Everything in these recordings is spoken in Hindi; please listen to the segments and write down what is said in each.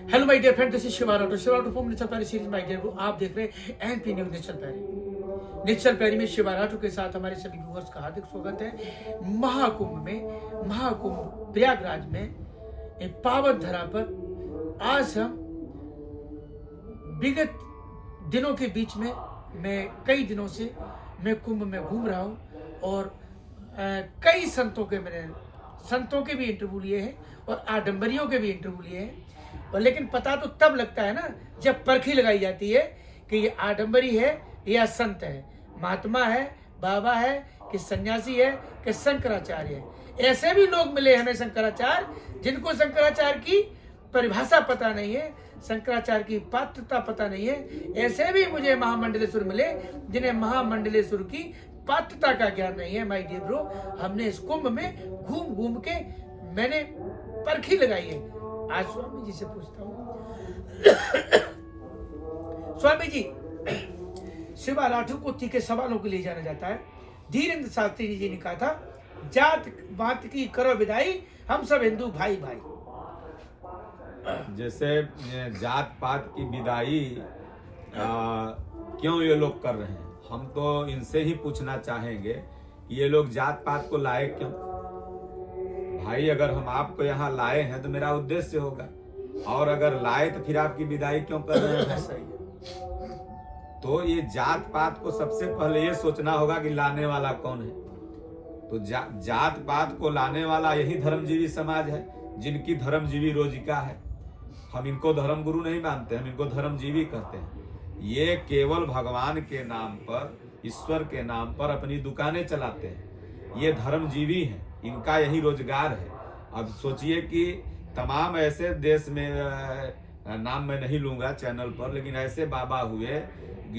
Hello my dear friend, this is Shivarato from Nishchal Pairi series. My dear, आप देख रहे हैं एनपी न्यूज निश्चल पैरी। निश्चल पैरी में शिवाराटो के साथ हमारे सभी व्यूअर्स का हार्दिक स्वागत है। महाकुंभ प्रयागराज में एक पावन धरा पर आज हम विगत दिनों के बीच में मैं कई दिनों से मैं कुंभ में घूम रहा हूँ और कई संतों के भी इंटरव्यू लिए हैं और आडंबरियों के भी इंटरव्यू लिए हैं। और लेकिन पता तो तब लगता है ना जब परखी लगाई जाती है कि ये आडंबरी है या संत है, महात्मा है, बाबा है कि सन्यासी है कि शंकराचार्य है। ऐसे भी लोग मिले हमें शंकराचार्य जिनको शंकराचार्य की परिभाषा पता नहीं है, शंकराचार्य की पात्रता पता नहीं है। ऐसे भी मुझे महामंडलेश्वर मिले जिन्हें महामंडलेश्वर की पात्रता का ज्ञान नहीं है। माय डियर ब्रो, हमने इस कुंभ में घूम के मैंने परखी लगाई है। आज स्वामी जी से पूछता हूँ, स्वामी जी, शिवाराठू को तीखे सवालों के लिए जाना जाता है। धीरेन्द्र शास्त्री जी ने कहा था, जात पात की करो विदाई, हम सब हिंदू भाई भाई। जैसे जात पात की विदाई क्यों ये लोग कर रहे हैं, हम तो इनसे ही पूछना चाहेंगे कि ये लोग जात पात को लाए क्यों। भाई, अगर हम आपको यहाँ लाए हैं तो मेरा उद्देश्य होगा, और अगर लाए तो फिर आपकी विदाई क्यों कर रहे हैं। तो ये जात पात को सबसे पहले ये सोचना होगा कि लाने वाला कौन है। तो जात पात को लाने वाला यही धर्मजीवी समाज है, जिनकी धर्मजीवी रोजिका है। हम इनको धर्म गुरु नहीं मानते, हम इनको धर्मजीवी कहते हैं। ये केवल भगवान के नाम पर, ईश्वर के नाम पर अपनी दुकानें चलाते हैं। ये धर्मजीवी हैं, इनका यही रोजगार है। अब सोचिए कि तमाम ऐसे देश में, नाम मैं नहीं लूंगा चैनल पर, लेकिन ऐसे बाबा हुए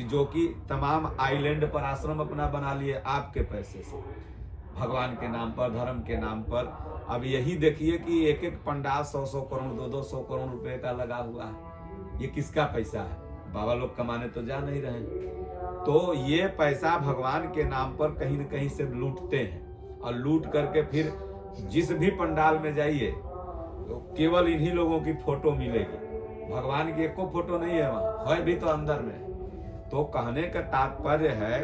जो कि तमाम आइलैंड पर आश्रम अपना बना लिए आपके पैसे से, भगवान के नाम पर, धर्म के नाम पर। अब यही देखिए कि एक एक पंडाल 100-100 करोड़ 200 करोड़ रुपए का लगा हुआ है। ये किसका पैसा है? बाबा लोग कमाने तो जा नहीं रहे। तो ये पैसा भगवान के नाम पर कहीं न कहीं से लूटते हैं, और लूट करके फिर जिस भी पंडाल में जाइए तो केवल इन्हीं लोगों की फोटो मिलेगी, भगवान की एको फोटो नहीं है वहां, है भी तो अंदर में। तो कहने का तात्पर्य है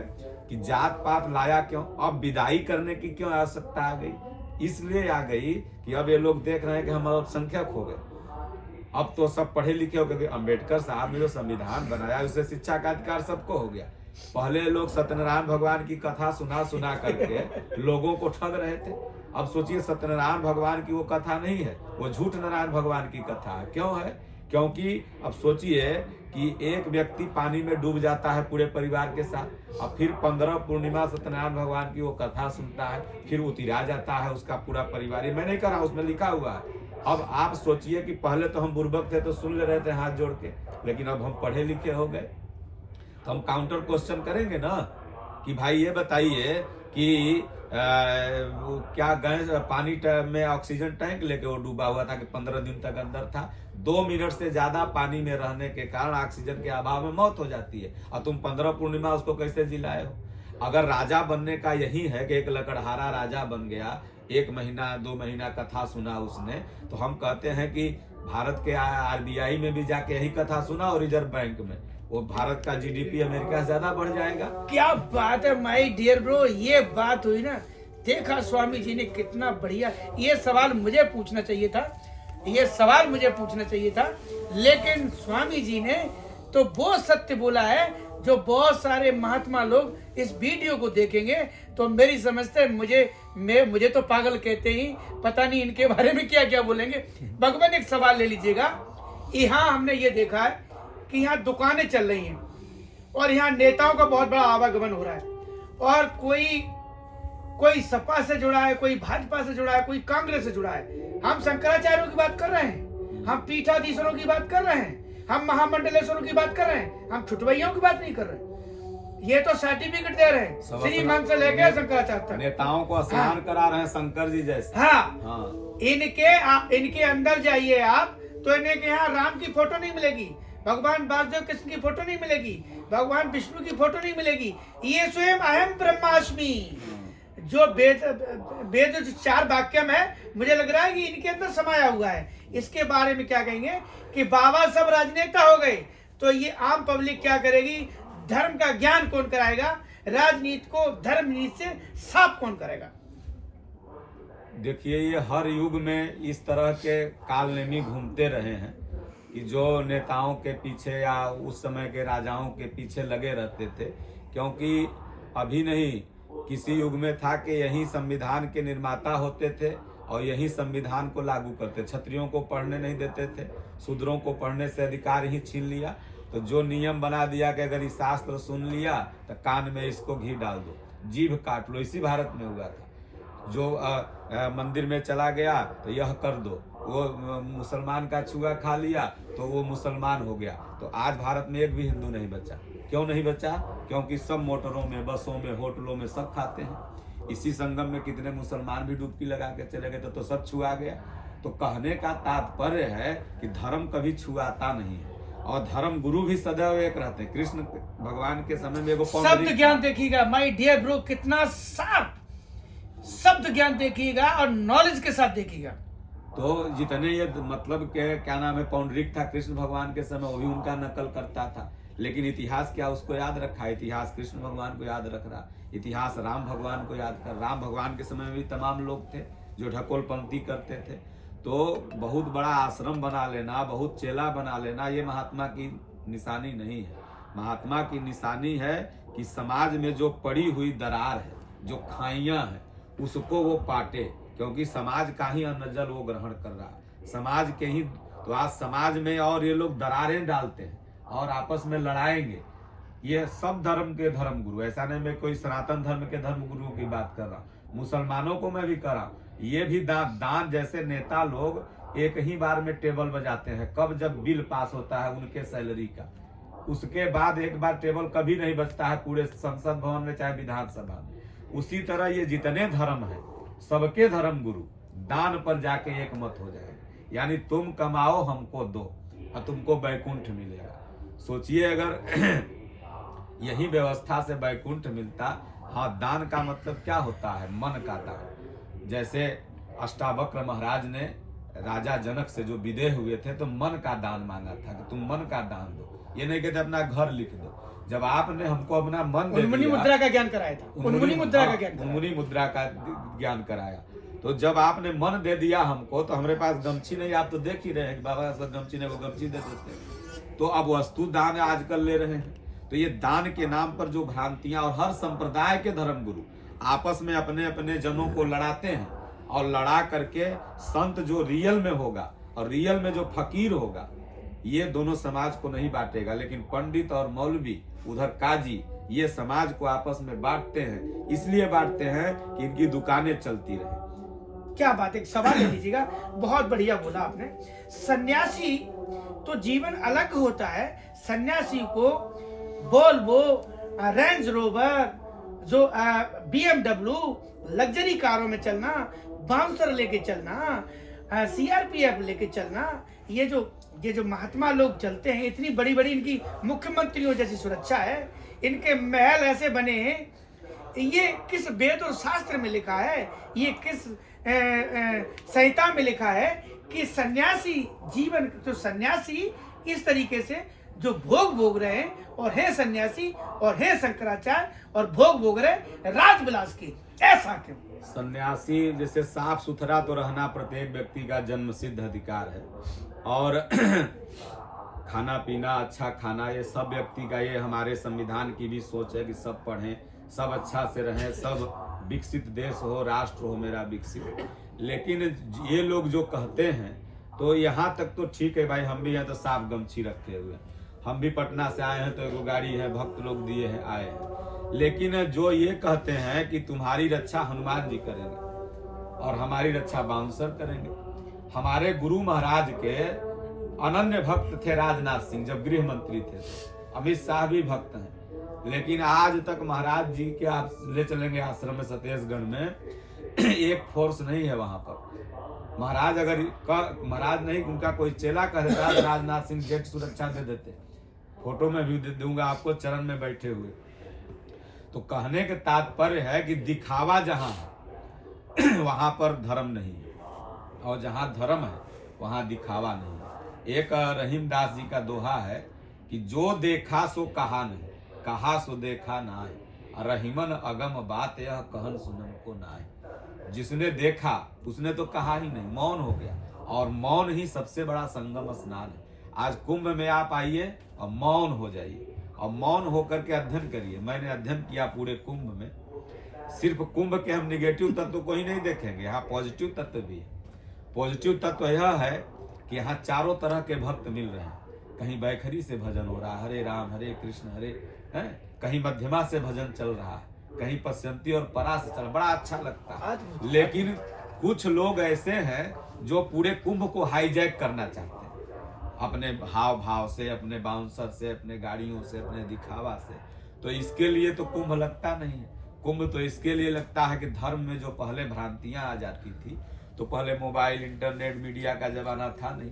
कि जात पात लाया क्यों, अब विदाई करने की क्यों आवश्यकता आ गई? इसलिए आ गई कि अब ये लोग देख रहे हैं कि हम अल्पसंख्यक हो गए। अब तो सब पढ़े लिखे हो गए। अम्बेडकर साहब ने जो संविधान बनाया उससे शिक्षा का अधिकार सबको हो गया। पहले लोग सत्यनारायण भगवान की कथा सुना करके लोगों को ठग रहे थे। अब सोचिए, सत्यनारायण भगवान की वो कथा नहीं है, वो झूठ नारायण भगवान की कथा है। क्यों है? क्योंकि अब सोचिए कि एक व्यक्ति पानी में डूब जाता है पूरे परिवार के साथ, और फिर 15 पूर्णिमा सत्यनारायण भगवान की वो कथा सुनता है, फिर उतिरा जाता है उसका पूरा परिवार। मैं नहीं कर रहा, उसमें लिखा हुआ है। अब आप सोचिए कि पहले तो हम बुर्बक थे तो सुन ले रहे थे हाथ जोड़ के, लेकिन अब हम पढ़े लिखे हो गए तो हम काउंटर क्वेश्चन करेंगे ना कि भाई ये बताइए कि क्या गैस पानी में ऑक्सीजन टैंक लेके वो डूबा हुआ था कि 15 दिन तक अंदर था। 2 मिनट से ज्यादा पानी में रहने के कारण ऑक्सीजन के अभाव में मौत हो जाती है, और तुम 15 पूर्णिमा उसको कैसे जिलाए हो? अगर राजा बनने का यही है कि एक लकड़हारा राजा बन गया, 1 महीना 2 महीना कथा सुना उसने, तो हम कहते हैं कि भारत के RBI में भी जाके यही कथा सुना, और रिजर्व बैंक में, वो भारत का GDP अमेरिका से ज्यादा बढ़ जाएगा। क्या बात है माय डियर ब्रो, ये बात हुई ना। देखा स्वामी जी ने कितना बढ़िया, ये सवाल मुझे पूछना चाहिए था, लेकिन स्वामी जी ने तो वो सत्य बोला है जो बहुत सारे महात्मा लोग इस वीडियो को देखेंगे तो मेरी समझते मुझे तो पागल कहते ही, पता नहीं इनके बारे में क्या क्या बोलेंगे। भगवान, एक सवाल ले लीजिएगा। यहाँ हमने ये देखा है कि यहाँ दुकानें चल रही हैं और यहाँ नेताओं का बहुत बड़ा आवागमन हो रहा है, और कोई सपा से जुड़ा है, कोई भाजपा से जुड़ा है, कोई कांग्रेस से जुड़ा है। हम शंकराचार्यों की बात कर रहे हैं, हम पीठाधीश्वरों की बात कर रहे हैं, हम महामंडलेश्वरों की बात कर रहे हैं, हम छुटवैयों की बात नहीं कर रहे। ये तो सर्टिफिकेट दे रहे हैं श्री मान से लेकर शंकराचार्य तक। नेताओं को स्नान करा रहे हैं शंकर जी जैसे। हाँ। इनके अंदर जाइए आप तो इनके यहाँ राम की फोटो नहीं मिलेगी, भगवान वासुदेव कृष्ण की फोटो नहीं मिलेगी, भगवान विष्णु की फोटो नहीं मिलेगी। ये स्वयं अहम ब्रह्मास्मि जो वेद वेद जो 4 वाक्य में है, मुझे लग रहा है कि इनके अंदर समाया हुआ है। इसके बारे में क्या कहेंगे कि बाबा सब राजनेता हो गए, तो ये आम पब्लिक क्या करेगी? धर्म का ज्ञान कौन कराएगा? राजनीति को धर्म नीति से साफ कौन करेगा? देखिए, ये हर युग में इस तरह के कालनेमी घूमते रहे हैं कि जो नेताओं के पीछे या उस समय के राजाओं के पीछे लगे रहते थे, क्योंकि अभी नहीं किसी युग में था कि यही संविधान के निर्माता होते थे और यही संविधान को लागू करते। क्षत्रियों को पढ़ने नहीं देते थे, शूद्रों को पढ़ने से अधिकार ही छीन लिया, तो जो नियम बना दिया कि अगर ये शास्त्र सुन लिया तो कान में इसको घी डाल दो, जीभ काट लो। इसी भारत में हुआ था। जो मंदिर में चला गया तो यह कर दो, वो मुसलमान का छुआ खा लिया तो वो मुसलमान हो गया। तो आज भारत में एक भी हिंदू नहीं बचा। क्यों नहीं बचा? क्योंकि सब मोटरों में, बसों में, होटलों में सब खाते हैं। इसी संगम में कितने मुसलमान भी डुबकी लगा के चले गए तो सब छुआ गया। तो कहने का तात्पर्य है कि धर्म कभी छुआता नहीं है और धर्म गुरु भी सदैव एक रहते हैं। कृष्ण भगवान के समय में एगो शब्द ज्ञान देखिएगा माय डियर ब्रो, कितना साफ शब्द ज्ञान देखिएगा और नॉलेज के साथ देखिएगा। तो जितने ये मतलब के क्या नाम है, पौंडरिक था कृष्ण भगवान के समय, वो भी उनका नकल करता था। लेकिन इतिहास क्या उसको याद रखा? इतिहास कृष्ण भगवान को याद रख रहा, इतिहास राम भगवान को याद कर। राम भगवान के समय में भी तमाम लोग थे जो ढकोलपंथी करते थे। तो बहुत बड़ा आश्रम बना लेना, बहुत चेला बना लेना, ये महात्मा की निशानी नहीं है। महात्मा की निशानी है कि समाज में जो पड़ी हुई दरार है, जो खाइयां हैं, उसको वो पाटे, क्योंकि समाज का ही अन्न वो ग्रहण कर रहा है, समाज के ही। तो आज समाज में और ये लोग दरारें डालते हैं और आपस में लड़ाएंगे। ये सब धर्म के धर्म गुरु, ऐसा नहीं मैं कोई सनातन धर्म के धर्म गुरुओं की बात कर रहा हूँ, मुसलमानों को मैं भी कर रहा हूँ। ये भी दान जैसे नेता लोग एक ही बार में टेबल बजाते हैं, कब जब बिल पास होता है उनके सैलरी का, उसके बाद एक बार टेबल कभी नहीं बजता है पूरे संसद भवन में चाहे विधानसभा में। उसी तरह ये जितने धर्म है, सबके धर्म गुरु दान पर जाके एक मत हो जाएंगे। यानी तुम कमाओ हमको दो और तुमको बैकुंठ मिलेगा। सोचिए अगर यही व्यवस्था से बैकुंठ मिलता। हाँ, दान का मतलब क्या होता है? मन का दान। जैसे अष्टावक्र महाराज ने राजा जनक से जो विदेह हुए थे तो मन का दान मांगा था कि तुम मन का दान दो, ये नहीं कहते अपना घर लिख दो। जब आपने हमको अपना मन दे दिया, उन्मुनी मुद्रा का ज्ञान कराया था, उन्मुनी मुद्रा का ज्ञान कराया। तो जब आपने मन दे दिया हमको, तो हमारे पास गमछी नहीं, आप तो देख ही रहे हैं कि बाबा सब गमछी नहीं, वो गमछी दे देते। तो अब वस्तु दान आजकल ले रहे हैं। तो ये दान के नाम पर जो भ्रांतियां, और हर संप्रदाय के धर्म गुरु आपस में अपने अपने जनों को लड़ाते हैं, और लड़ा करके संत जो रियल में होगा और रियल में जो फकीर होगा, ये दोनों समाज को नहीं बांटेगा। लेकिन पंडित और मौलवी, उधर काजी, ये समाज को आपस में बांटते हैं। इसलिए बांटते हैं कि इनकी दुकानें चलती रहे। क्या बात, एक सवाल ले लीजिएगा, बहुत बढ़िया बोला आपने। सन्यासी तो जीवन अलग होता है। सन्यासी को वोल्वो, रेंज रोवर, जो BMW लग्जरी कारों में चलना, बाउंसर लेके चलना, CRPF लेके चलना, ये जो महात्मा लोग चलते हैं, इतनी बड़ी बड़ी इनकी मुख्यमंत्रियों जैसी सुरक्षा है, इनके महल ऐसे बने हैं। ये किस वेद और शास्त्र में लिखा है, ये किस संहिता में लिखा है कि सन्यासी जीवन, तो सन्यासी इस तरीके से जो भोग रहे हैं, और है सन्यासी और है शंकराचार्य और भोग रहे राजविलास की, ऐसा क्यों? सन्यासी जैसे साफ सुथरा तो रहना प्रत्येक व्यक्ति का जन्म सिद्ध अधिकार है, और खाना पीना, अच्छा खाना, ये सब व्यक्ति का, ये हमारे संविधान की भी सोच है कि सब पढ़ें, सब अच्छा से रहें, सब विकसित देश हो, राष्ट्र हो मेरा विकसित। लेकिन ये लोग जो कहते हैं, तो यहाँ तक तो ठीक है भाई, हम भी हैं तो साफ गमछी रखे हुए, हम भी पटना से आए हैं तो एगो गाड़ी है, भक्त लोग दिए हैं, आए हैं। लेकिन जो ये कहते हैं कि तुम्हारी रक्षा हनुमान जी करेंगे और हमारी रक्षा बाउंसर करेंगे। हमारे गुरु महाराज के अनन्य भक्त थे राजनाथ सिंह, जब गृह मंत्री थे। अमित शाह भी भक्त हैं, लेकिन आज तक महाराज जी के आप ले चलेंगे आश्रम में सतीशगढ़ में, एक फोर्स नहीं है वहां पर। महाराज अगर महाराज नहीं, उनका कोई चेला कह देता है, राजनाथ सिंह गेट सुरक्षा दे देते। फोटो में भी दूंगा आपको, चरण में बैठे हुए। तो कहने के तात्पर्य है कि दिखावा जहां है वहां पर धर्म नहीं है, और जहां धर्म है वहां दिखावा नहीं है। एक रहीमदास जी का दोहा है कि जो देखा सो कहा नहीं, कहा सो देखा ना है, रहीमन अगम बात यह कहन सुनन को ना है। जिसने देखा उसने तो कहा ही नहीं, मौन हो गया, और मौन ही सबसे बड़ा संगम स्नान है। आज कुंभ में आप आइए और मौन हो जाइए, और मौन होकर के अध्ययन करिए। मैंने अध्ययन किया पूरे कुंभ में। सिर्फ कुंभ के हम निगेटिव तत्व को ही नहीं देखेंगे, यहाँ पॉजिटिव तत्व भी है। पॉजिटिव तत्व यह है कि यहाँ चारों तरह के भक्त मिल रहे हैं। कहीं बैखरी से भजन हो रहा है, हरे राम हरे कृष्ण हरे हैं, कहीं मध्यमा से भजन चल रहा है, कहीं पश्यंती और परा से चल, बड़ा अच्छा लगता है। लेकिन कुछ लोग ऐसे हैं जो पूरे कुंभ को हाईजैक करना चाहते हैं, अपने हाव भाव से, अपने बाउंसर से, अपने गाड़ियों से, अपने दिखावा से। तो इसके लिए तो कुंभ लगता नहीं है। कुंभ तो इसके लिए लगता है कि धर्म में जो पहले भ्रांतियां आ जाती थी, तो पहले मोबाइल इंटरनेट मीडिया का जमाना था नहीं,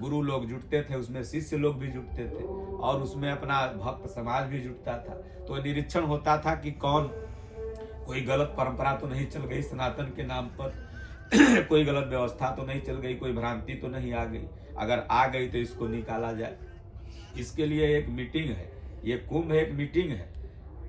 गुरु लोग जुटते थे, उसमें शिष्य लोग भी जुटते थे, और उसमें अपना भक्त समाज भी जुटता था। तो निरीक्षण होता था कि कोई गलत परंपरा तो नहीं चल गई सनातन के नाम पर, कोई गलत व्यवस्था तो नहीं चल गई, कोई भ्रांति तो नहीं आ गई। अगर आ गई तो इसको निकाला जाए। इसके लिए एक मीटिंग है, ये कुंभ एक मीटिंग है,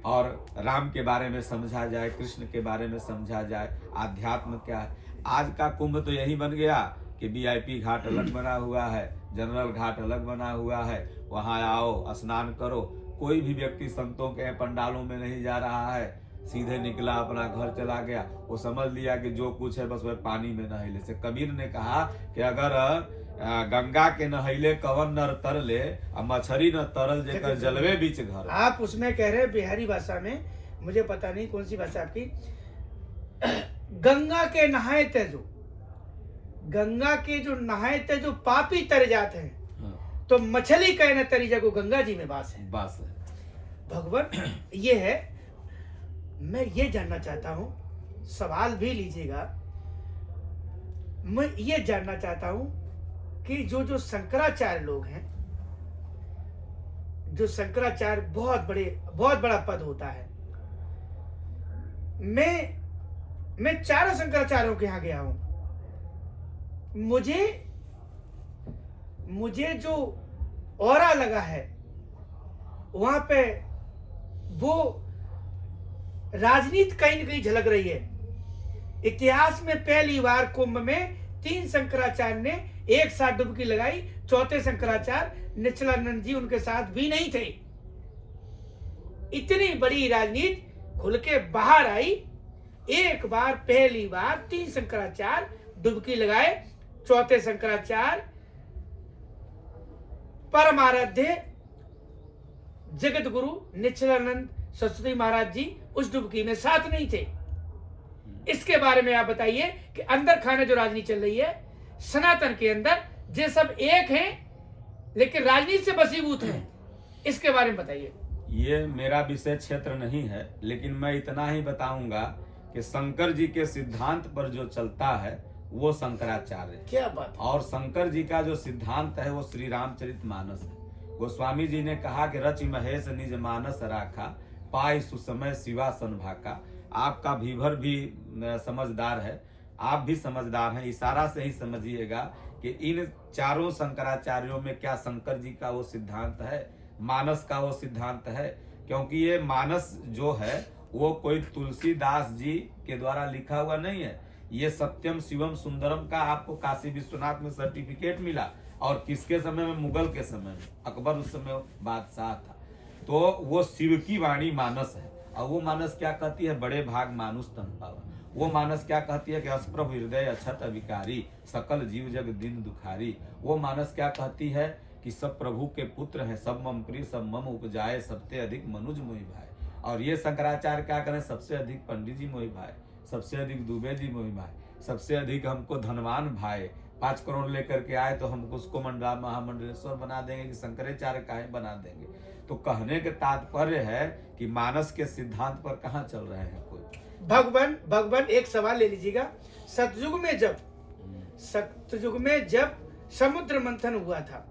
और राम के बारे में समझा जाए, कृष्ण के बारे में समझा जाए, आध्यात्म क्या है। आज का कुंभ तो यही बन गया कि वीआईपी घाट अलग बना हुआ है, जनरल घाट अलग बना हुआ है, वहां आओ स्नान करो। कोई भी व्यक्ति संतों के पंडालों में नहीं जा रहा है, सीधे निकला अपना घर चला गया। वो समझ लिया कि जो कुछ है बस वह पानी में नहैले से। कबीर ने कहा कि अगर गंगा के नहैले कवन नर तरले, मछरी न तरल जेकर जलवे बीच घर। आप उसमें कह रहे बिहारी भाषा में, मुझे पता नहीं कौन सी भाषा आपकी, गंगा के नहाए थे जो, गंगा के जो नहाए थे जो पापी तर जाते हैं, तो मछली कहे न तरी जगो गंगा जी में बास है। भगवान ये है। मैं ये जानना चाहता हूं, सवाल भी लीजिएगा, मैं ये जानना चाहता हूं कि जो शंकराचार्य लोग हैं, जो शंकराचार्य बहुत बड़ा पद होता है। मैं चारों शंकराचार्यों के यहाँ गया हूं। मुझे जो ऑरा लगा है वहां पे वो राजनीति कहीं न कहीं झलक रही है। इतिहास में पहली बार कुंभ में 3 शंकराचार्य ने एक साथ डुबकी लगाई। चौथे शंकराचार्य निचलानंद जी उनके साथ भी नहीं थे। इतनी बड़ी राजनीति खुल के बाहर आई। एक बार पहली बार 3 शंकराचार्य डुबकी लगाए। चौथे शंकराचार्य परमाराध्य जगत गुरु निचलानंद सरस्वती महाराज जी उस डुबकी में साथ नहीं थे। इसके बारे में आप बताइए कि अंदर खाने जो राजनीति चल रही है सनातन के अंदर, ये सब एक हैं लेकिन राजनीति से बसीभूत हैं, इसके बारे में बताइए। ये मेरा विषय क्षेत्र नहीं है, लेकिन मैं इतना ही बताऊंगा कि शंकर जी के सिद्धांत पर जो चलता है वो शंकराचार्य है। क्या बात। और शंकर जी का जो सिद्धांत है वो श्री रामचरितमानस है। गोस्वामी जी ने कहा कि रचि महेश निज मानस राखा, पाई सुसमय शिवा सन भाका। आपका भीभर भी समझदार है, आप भी समझदार हैं, इशारा से ही समझिएगा कि इन चारों शंकराचार्यों में क्या शंकर जी का वो सिद्धांत है, मानस का वो सिद्धांत है। क्योंकि ये मानस जो है वो कोई तुलसीदास जी के द्वारा लिखा हुआ नहीं है, ये सत्यम शिवम सुंदरम का आपको काशी विश्वनाथ में सर्टिफिकेट मिला। और किसके समय में? मुगल के समय में, अकबर उस समय बादशाह था। तो वो शिव की वाणी मानस है। और वो मानस क्या कहती है? बड़े भाग मानुष तन पावा। वो मानस क्या कहती है कि अस्प्रभ हृदय अछत अविकारी, सकल जीव जग दिन दुखारी। वो मानस क्या कहती है कि सब प्रभु के पुत्र हैं, सब मम प्रिय सब मम उपजाए, सबसे अधिक मनुज मोहि भाई। और ये शंकराचार्य क्या करें? सबसे अधिक पंडित जी मोहि भाई, सबसे अधिक दुबे जी मोहि भाई, सबसे अधिक हमको धनवान भाई 5 करोड़ लेकर के आए तो हमको उसको महामंडलेश्वर बना देंगे कि शंकराचार्य काहे बना देंगे। तो कहने के तात्पर्य है कि मानस के सिद्धांत पर कहाँ चल रहे हैं कोई। भगवान एक सवाल ले लीजिएगा। सतयुग में जब समुद्र मंथन हुआ था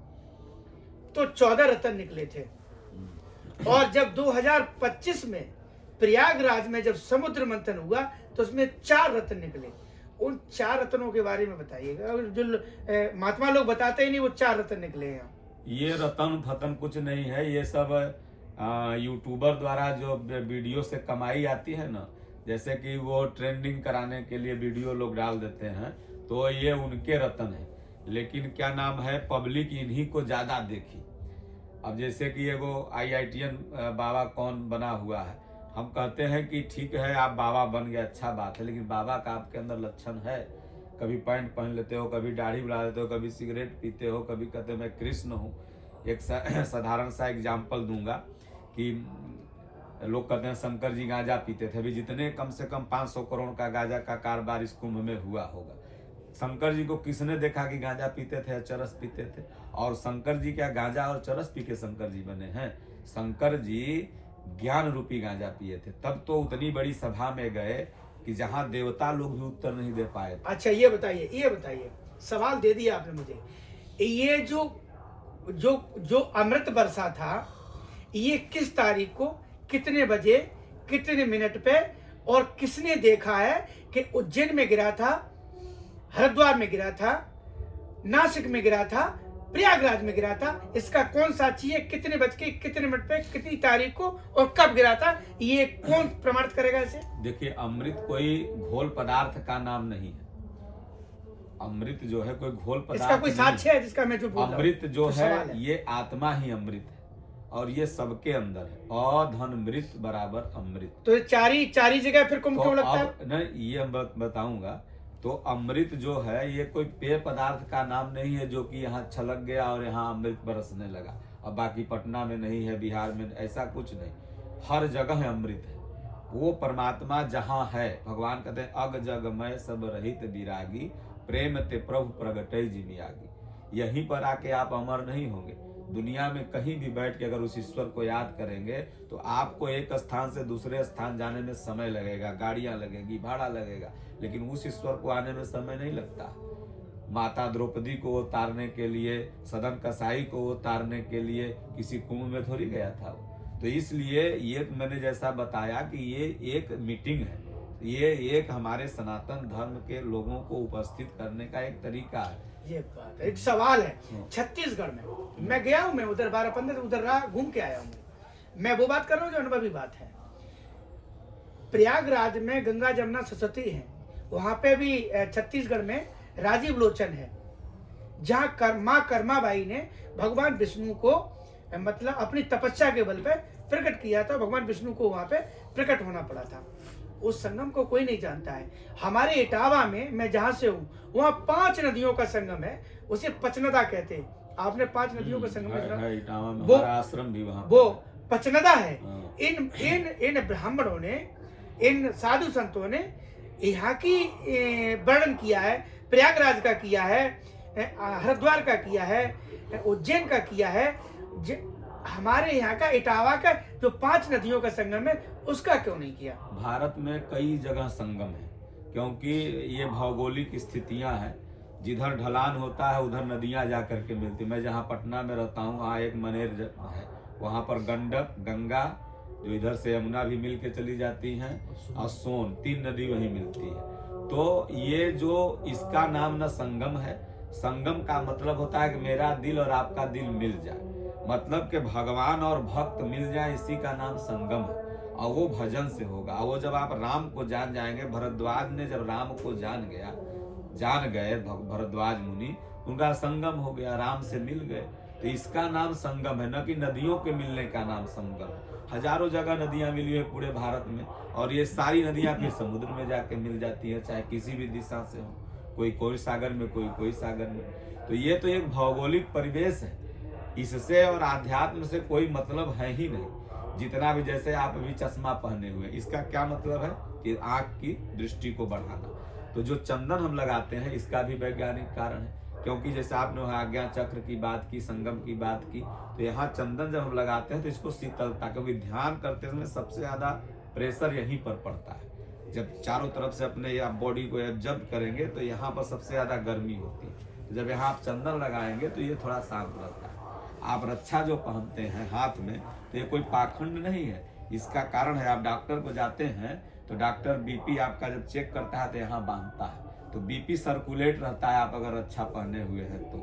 तो 14 रत्न निकले थे। और जब 2025 में प्रयागराज में जब समुद्र मंथन हुआ तो उसमें 4 रत्न निकले। उन 4 रत्नों के बारे में बताइएगा। और जो महात्मा लोग बताते ही नहीं वो 4 रत्न निकले हैं। ये रतन फतन कुछ नहीं है, ये सब यूट्यूबर द्वारा जो वीडियो से कमाई आती है ना, जैसे कि वो ट्रेंडिंग कराने के लिए वीडियो लोग डाल देते हैं, तो ये उनके रतन है। लेकिन क्या नाम है, पब्लिक इन्हीं को ज्यादा देखी। अब जैसे कि एगो IITN बाबा कौन बना हुआ है, हम कहते हैं कि ठीक है आप बाबा बन गए, अच्छा बात है, लेकिन बाबा का आपके अंदर लक्षण है? कभी पैंट पहन लेते हो, कभी दाढ़ी बढ़ा लेते हो, कभी सिगरेट पीते हो, कभी कहते हो मैं कृष्ण हूँ। एक साधारण सा एग्जाम्पल दूंगा कि लोग कहते हैं शंकर जी गांजा पीते थे। अभी जितने कम से कम 500 करोड़ का गांजा का कारोबार इस कुंभ में हुआ होगा, शंकर जी को किसने देखा कि गांजा पीते थे या चरस पीते थे? और शंकर जी क्या गांजा और चरस पी के शंकर जी बने हैं? शंकर जी ज्ञान रूपी गांजा पिए थे। तब तो उतनी बड़ी सभा में गए कि जहां देवता लोग भी उत्तर नहीं दे पाए थे। अच्छा ये बताइए, सवाल दे दिया आपने मुझे। ये जो अमृत बरसा था, ये किस तारीख को, कितने बजे, कितने मिनट पे, और किसने देखा है कि उज्जैन में गिरा था, हरिद्वार में गिरा था, नासिक में गिरा था, प्रयागराज में गिरा था? इसका कौन साक्षी है? कितने बज के कितने मिनट पे, कितनी तारीख को और कब गिरा था? ये कौन प्रमाणित करेगा इसे? देखिए, अमृत कोई घोल पदार्थ का नाम नहीं है। अमृत जो है कोई घोल पदार्थ, इसका कोई साक्ष्य है जिसका मैं जो बोल रहा हूं? अमृत जो तो है ये आत्मा ही अमृत है और ये सबके अंदर है। अधन मृत बराबर अमृत। तो चारी जगह फिर कुंभ क्यों लगता है? नहीं, ये हम बताऊंगा। तो अमृत जो है ये कोई पेय पदार्थ का नाम नहीं है जो कि यहाँ छलक गया और यहाँ अमृत बरसने लगा, अब बाकी पटना में नहीं है, बिहार में, ऐसा कुछ नहीं। हर जगह अमृत है। वो परमात्मा जहाँ है, भगवान कहते हैं अग जगमय सब रहित विरागी, प्रेम ते प्रभु प्रगटय जिमियागी। यहीं पर आके आप अमर नहीं होंगे। दुनिया में कहीं भी बैठ के अगर उस ईश्वर को याद करेंगे तो आपको एक स्थान से दूसरे स्थान जाने में समय लगेगा, गाड़ियां लगेगी, भाड़ा लगेगा, लेकिन उस ईश्वर को आने में समय नहीं लगता। माता द्रौपदी को उतारने के लिए, सदन कसाई को उतारने के लिए किसी कुंभ में थोड़ी गया था वो। तो इसलिए ये मैंने जैसा बताया कि ये एक मीटिंग है, ये एक हमारे सनातन धर्म के लोगों को उपस्थित करने का एक तरीका है। ये बात है। एक सवाल है, छत्तीसगढ़ में मैं गया हूं, मैं उधर 12-15 उधर रहा, घूम के आया हूं। मैं वो बात कर रहा हूँ जो अनुभवी बात है। प्रयागराज में गंगा जमुना सरस्वती है, वहां पे भी छत्तीसगढ़ में राजीव लोचन है, जहाँ माँ कर्माबाई ने भगवान विष्णु को मतलब अपनी तपस्या के बल पे प्रकट किया था। भगवान विष्णु को वहां पे प्रकट होना पड़ा था। उस संगम को कोई नहीं जानता है। हमारे इटावा में, मैं जहां से हूँ, वहाँ 5 नदियों का संगम है, उसे पचनदा कहते हैं। आपने 5 नदियों का संगम इटावा में वो आश्रम भी वहाँ वो पचनदा है। इन ब्राह्मणों ने, इन साधु संतों ने यहाँ की वर्णन किया है, प्रयागराज का किया है, हरिद्वार का किया है, उज्जैन का किया है। हमारे यहाँ का इटावा का जो 5 नदियों का संगम है उसका क्यों नहीं किया? भारत में कई जगह संगम है, क्योंकि ये भौगोलिक स्थितियां हैं। जिधर ढलान होता है उधर नदियां जा करके मिलती। मैं जहाँ पटना में रहता हूँ, वहाँ एक मनेर है, वहाँ पर गंडक, गंगा, जो इधर से यमुना भी मिल के चली जाती हैं, और सोन, 3 नदी वहीं मिलती है। तो ये जो इसका नाम न संगम है। संगम का मतलब होता है कि मेरा दिल और आपका दिल मिल जाए, मतलब कि भगवान और भक्त मिल जाए, इसी का नाम संगम है। और वो भजन से होगा। और वो जब आप राम को जान जाएंगे, भरद्वाज ने जब राम को जान गए भरद्वाज मुनि, उनका संगम हो गया, राम से मिल गए। तो इसका नाम संगम है, न कि नदियों के मिलने का नाम संगम। हजारों जगह नदियां मिली है पूरे भारत में, और ये सारी नदियां फिर समुद्र में जाके मिल जाती है, चाहे किसी भी दिशा से हो, कोई सागर में, कोई सागर में। तो ये तो एक भौगोलिक परिवेश है, इससे और आध्यात्म से कोई मतलब है ही नहीं। जितना भी, जैसे आप अभी चश्मा पहने हुए, इसका क्या मतलब है कि आंख की दृष्टि को बढ़ाना। तो जो चंदन हम लगाते हैं, इसका भी वैज्ञानिक कारण है, क्योंकि जैसे आपने आज्ञा चक्र की बात की, संगम की बात की, तो यहाँ चंदन जब हम लगाते हैं तो इसको शीतलता, क्योंकि ध्यान करते समय सबसे ज्यादा प्रेशर यहीं पर पड़ता है। जब चारों तरफ से अपने आप बॉडी को एब्जॉर्ब करेंगे तो यहाँ पर सबसे ज्यादा गर्मी होती है। तो जब यहाँ आप चंदन लगाएंगे तो ये थोड़ा शांत रहता है। आप रक्षा जो पहनते हैं हाथ में, तो ये कोई पाखंड नहीं है, इसका कारण है, आप डॉक्टर को जाते हैं तो डॉक्टर बीपी आपका जब चेक करता है तो यहाँ बांधता है, तो बीपी सर्कुलेट रहता है आप अगर अच्छा पहने हुए हैं तो।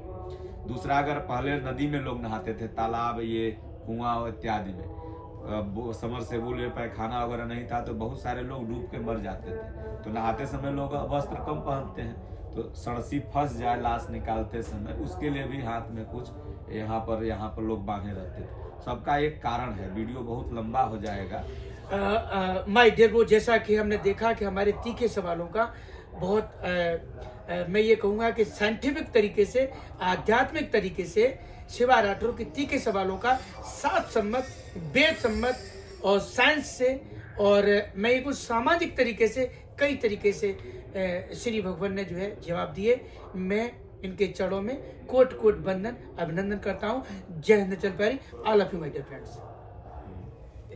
दूसरा, अगर पहले नदी में लोग नहाते थे, तालाब, ये कुआं इत्यादि में, समरसेबुल में पैखाना वगैरह नहीं था तो बहुत सारे लोग डूब के मर जाते थे। तो नहाते समय लोग वस्त्र कम पहनते हैं, तो सड़सी फंस जाए लाश निकालते समय, उसके लिए भी हाथ में कुछ यहाँ पर लोग बांधे रहते थे। सबका एक कारण है, वीडियो बहुत लंबा हो जाएगा। माय डियर वो, जैसा कि हमने देखा कि हमारे तीखे सवालों का बहुत मैं ये कहूँगा कि साइंटिफिक तरीके से, आध्यात्मिक तरीके से शिवा राठौर के तीखे सवालों का शास्त्रसम्मत, वेद सम्मत और साइंस से, और मैं ये कुछ सामाजिक तरीके से, कई तरीके से श्री भगवान ने जो है जवाब दिए। मैं इनके चरणों में कोट कोट बंदन, अभिनंदन करता हूँ। जय हिंद, चल प्यारी, all of you my dear friends.